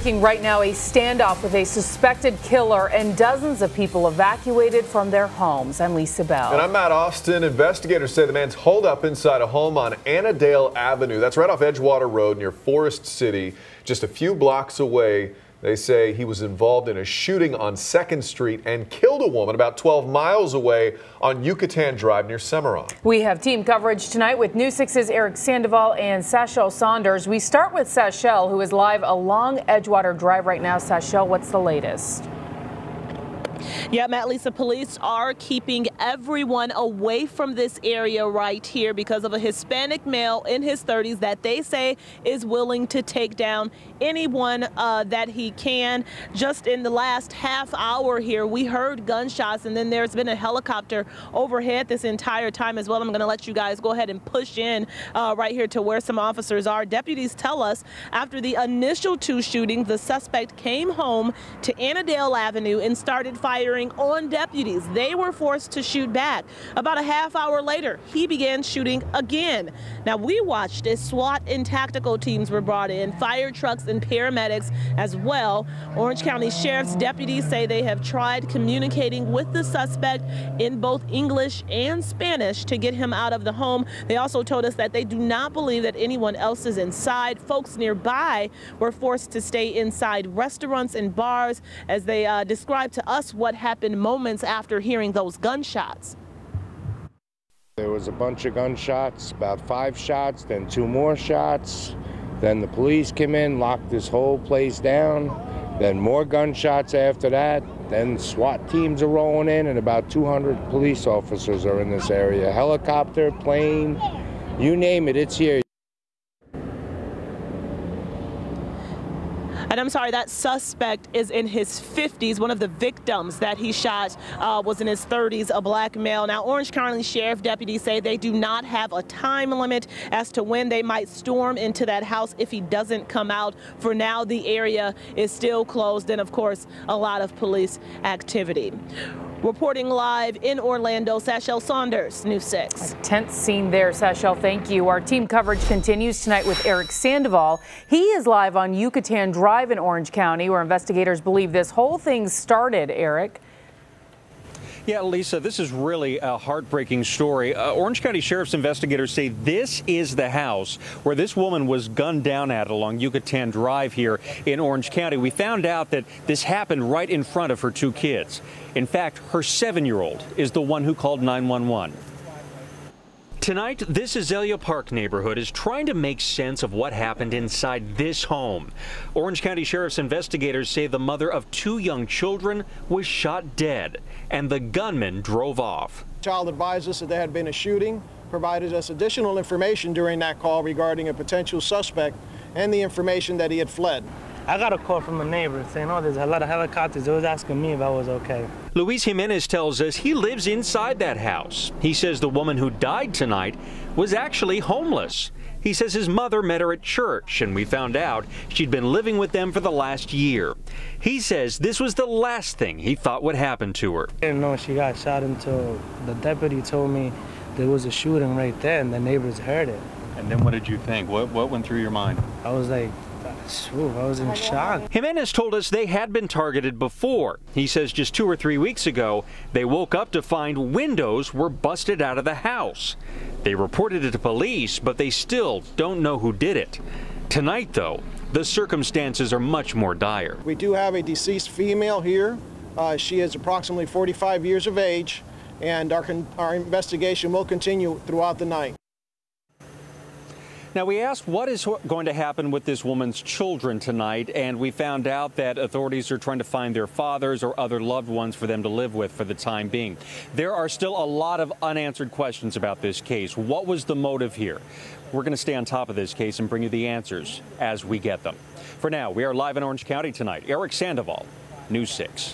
Right now, a standoff with a suspected killer and dozens of people evacuated from their homes. I'm Lisa Bell. And I'm Matt Austin. Investigators say the man's holed up inside a home on Annandale Avenue. That's right off Edgewater Road near Forest City, just a few blocks away. They say he was involved in a shooting on 2nd Street and killed a woman about 12 miles away on Yucatan Drive near Cimarron. We have team coverage tonight with News 6's Eric Sandoval and Sashel Saunders. We start with Sashel, who is live along Edgewater Drive right now. Sashel, what's the latest? Yeah, Matt, Lisa, police are keeping everyone away from this area right here because of a Hispanic male in his 30s that they say is willing to take down anyone that he can. Just in the last half hour here, we heard gunshots, and then there's been a helicopter overhead this entire time as well. I'm going to let you guys go ahead and push in right here to where some officers are. Deputies tell us after the initial 2 shootings, the suspect came home to Annandale Avenue and started firing on deputies. They were forced to shoot back. About a half hour later, he began shooting again. Now, we watched as SWAT and tactical teams were brought in, fire trucks and paramedics as well. Orange County Sheriff's deputies say they have tried communicating with the suspect in both English and Spanish to get him out of the home. They also told us that they do not believe that anyone else is inside. Folks nearby were forced to stay inside restaurants and bars as they described to us what happened moments after hearing those gunshots. There was a bunch of gunshots, about 5 shots, then 2 more shots. Then the police came in, locked this whole place down. Then more gunshots after that. Then SWAT teams are rolling in, and about 200 police officers are in this area. Helicopter, plane, you name it, it's here. And I'm sorry, that suspect is in his 50s. One of the victims that he shot was in his 30s, a black male. Now, Orange County Sheriff deputies say they do not have a time limit as to when they might storm into that house if he doesn't come out. For now, the area is still closed, and of course, a lot of police activity. Reporting live in Orlando, Sashel Saunders, News 6. A tense scene there, Sashel. Thank you. Our team coverage continues tonight with Eric Sandoval. He is live on Yucatan Drive in Orange County, where investigators believe this whole thing started. Eric. Yeah, Lisa, this is really a heartbreaking story. Orange County Sheriff's investigators say this is the house where this woman was gunned down at along Yucatan Drive here in Orange County. We found out that this happened right in front of her 2 kids. In fact, her 7-year-old is the one who called 911. Tonight, this Azalea Park neighborhood is trying to make sense of what happened inside this home. Orange County Sheriff's investigators say the mother of 2 young children was shot dead, and the gunman drove off. The child advised us that there had been a shooting, provided us additional information during that call regarding a potential suspect and the information that he had fled. I got a call from a neighbor saying, oh, there's a lot of helicopters. They was asking me if I was okay. Luis Jimenez tells us he lives inside that house. He says the woman who died tonight was actually homeless. He says his mother met her at church, and we found out she'd been living with them for the last year. He says this was the last thing he thought would happen to her. I didn't know she got shot until the deputy told me there was a shooting right there, and the neighbors heard it. And then what did you think? What went through your mind? I was like, I was in shock. Jimenez told us they had been targeted before. He says just 2 or 3 weeks ago, they woke up to find windows were busted out of the house. They reported it to police, but they still don't know who did it. Tonight, though, the circumstances are much more dire. We do have a deceased female here. She is approximately 45 years of age, and our investigation will continue throughout the night. Now, we asked what is going to happen with this woman's children tonight, and we found out that authorities are trying to find their fathers or other loved ones for them to live with for the time being. There are still a lot of unanswered questions about this case. What was the motive here? We're going to stay on top of this case and bring you the answers as we get them. For now, we are live in Orange County tonight. Eric Sandoval, News 6.